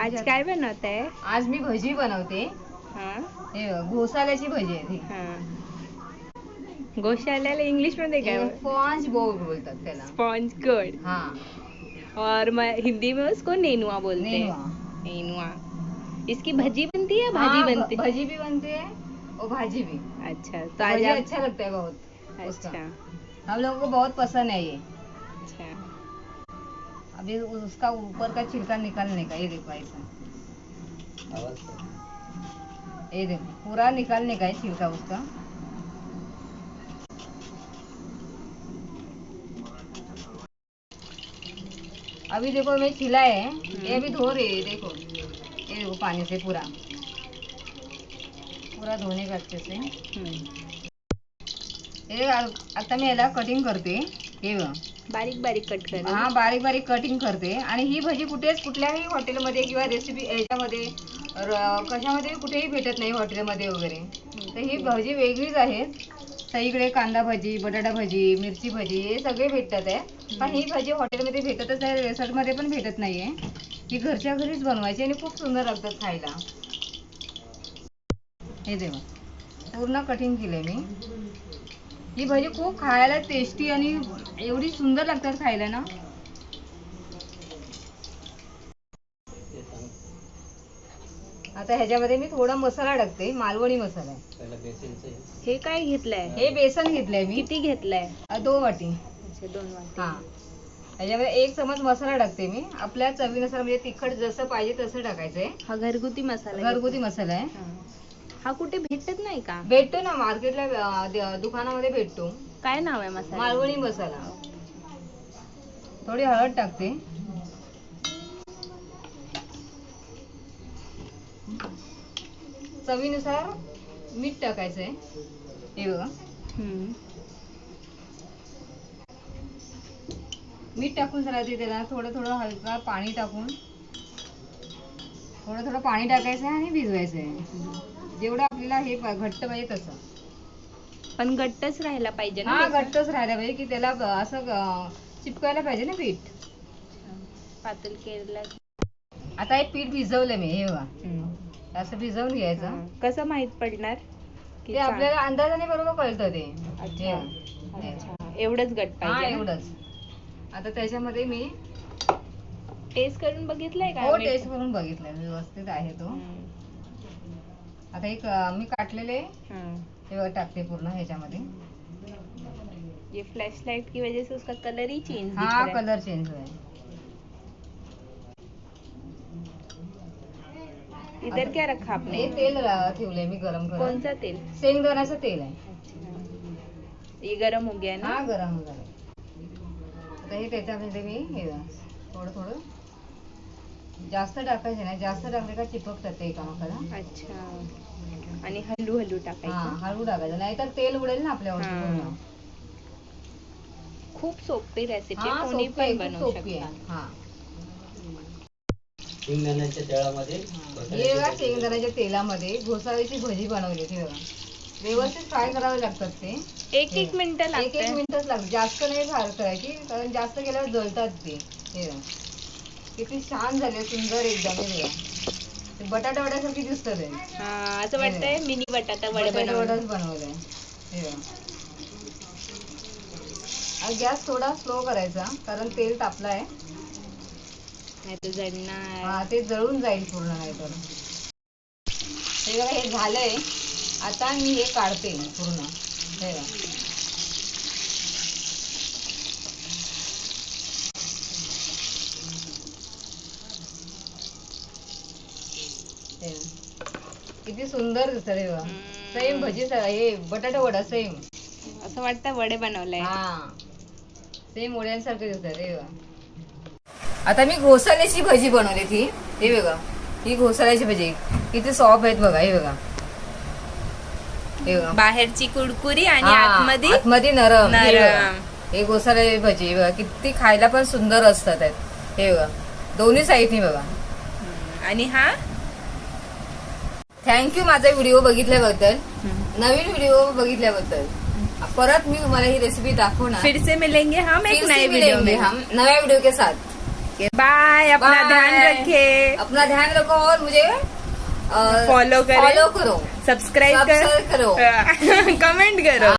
आज काय बनवत आहे? आज मी भजी बनवते. हे घोसाल्याची भजी आहे ती. गोशाल्याला इंग्लिश मध्ये काय स्पॉन्ज बोलतात त्याला. Sponge good. हाँ और हिंदी में उसको नेनुआ बोलते हैं। नेनुआ। इसकी भजी बनती है, भाजी बनती है? भजी भी बनती है और भाजी भी। अच्छा, तो आज भजी आप अच्छा लगता है बहुत। अच्छा हम लोगों को बहुत पसंद है ये। अच्छा अभी उसका ऊपर का छिलका निकालने का, ये देखो ऐसा, ये देखो पूरा निकालने का है छिलका उसका। अभी देखो मैं छिला है, ये अभी धो रही है। देखो ये देखो पानी से पूरा धोने का अच्छे से। हे आता मी याला कटिंग करते। हे बघ बारीक बारीक कट कर। हा बारीक बारीक कटिंग करते। आणि ही भजी कुठल्याही हॉटेलमध्ये किंवा रेसिपी याच्यामध्ये कशामध्ये कुठेही भेटत नाही हॉटेलमध्ये वगैरे। तर ही भजी वेगळीच आहे। सगळीकडे कांदा भजी, बटाटा भजी, मिरची भजी हे सगळे भेटतात आहे, पण ही भजी हॉटेलमध्ये भेटतच आहे, रेसॉर्टमध्ये पण भेटत नाहीये। ही घरच्या घरीच बनवायची आणि खूप सुंदर लागतात खायला। हे देवा पूर्ण कटिंग केलंय मी। ही भजी खूप खायला टेस्टी आणि एवढी सुंदर लागतात खायला ना। आता ह्याच्यामध्ये मी थोडा मसाला टाकते, मालवणी मसाला आहे। हे काय घेतलंय? हे बेसन घेतलंय मी। किती घेतलंय? 2 वाटी। अच्छा 2 वाटी। हा ह्याच्यामध्ये 1 चमच मसाला टाकते मी, आपल्या चवीनुसार, म्हणजे तिखट जसं पाहिजे तसं टाकायचंय। हा घरगुती मसाला घरगुती मसाला आहे। हा कुठे भेटत नाही का? भेटतो ना मार्केटला, दुकानामध्ये भेटतो। काय नाव आहे मसाला? मालवणी मसाला। थोडी हळद टाकते। चवीनुसार मीठ टाकायचंय। हे बघा मीठ टाकून जरा त्याला थोडं हलका पाणी टाकून थोडं पाणी टाकायचं आणि भिजवायचंय। जेवढं आपल्याला हे घट्ट पाहिजे तसं, पण घट्टच राहायला पाहिजे ना? हा घट्टच राहायला पाहिजे की त्याला असं चिपकायला पाहिजे ना पीठ। पातळ केलं। आता हे पीठ भिजवलं मी, हे बघा असं भिजवून घ्यायचं। कसं माहित पडणार? ते आपल्याला अंदाजाने बरोबर कळतं ते। अच्छा एवढंच घट्ट पाहिजे? हा एवढंच। आता त्याच्यामध्ये मी टेस्ट करून बघितलंय का? हो टेस्ट करून बघितलंय, व्यवस्थित आहे तो। आता एक मी काटलेले हे टाकते पूर्ण ह्याच्यामध्ये। ये फ्लैश लाइट की वजह से उसका कलर ही चेंज दिख हाँ रहा है। कलर चेंज हुआ है। इधर क्या रखा आपने? हे तेल ठेवलंय मी गरम करत। कौन सा तेल? शेंगदाण्याचं तेल आहे। अच्छा ये गरम हो गया ना? हा गरम झालं। आता हे त्याच्यामध्ये मी हे थोडं जास्त टाकायचं नाही, जास्त टाकले का चिपकतात ते एकामेकाला। अच्छा आणि हळू हळू टाकायचं? हा हळू टाकायचं, नाहीतर तेल उडेल ना आपल्यावर। खूप सोपी रेसिपी, हा कोणी सोपी पण आहे, बनवू खूप सोपी आहे। शकता। हा शेंगदाण्याच्या तेलामध्ये हे बघा शेंगदाण्याच्या तेलामध्ये घोसाळीची भजी बनवली ती बघा। व्यवस्थित फ्राय करावे लागतात ते। 1-1 मिनिटं लागते? 1-1 मिनिटच लागते, जास्त नाही फ्राय करायची, कारण जास्त केल्यावर जळतात ते। हे बघा किती छान झाले, सुंदर एकदम। हे बघा ते बटाटा वड्यासारखी दिसतं ते। असं वाटतंय मिनी बटाटा वडे बनवलंय। हे बघा गॅस थोडा स्लो करायचा, कारण तेल तापलाय, नाही तर जळणार। हा ते जळून जाईल पूर्ण, नाही तर। हे बघा हे झालंय, आता मी हे काढते पूर्ण। हे बघा किती सुंदर दिसत। हे बघा सेम भजी, हे बटाटा वडा सेम असं वाटतं वडे बनवलंय। हा सेम वड्यांसारखे दिसतात। हे बघा आता मी घोसाळ्याची भजी बनवली ती। हे बघा ही घोसाळ्याची भजी किती सॉफ्ट आहेत बघा। हे बघा बाहेरची कुरकुरी आणि आतमध्ये नरम। नरम। हे घोसाळ्याची भजी बघा किती खायला पण सुंदर असतात। हे बघा दोन्ही साईडनी बघा। आणि हा थँक्यू माझा व्हिडिओ बघितल्याबद्दल, नवीन व्हिडिओ बघितल्याबद्दल। परत मी तुम्हाला ही रेसिपी दाखवणार। फिर से मिलेंगे हम एक नए वीडियो में, हम नया वीडियो के साथ। ओके बाय, अपना Bye. ध्यान रखे, अपना ध्यान रखो और मुझे फॉलो फॉलो करो, सब्सक्राइब करो, कमेंट करो.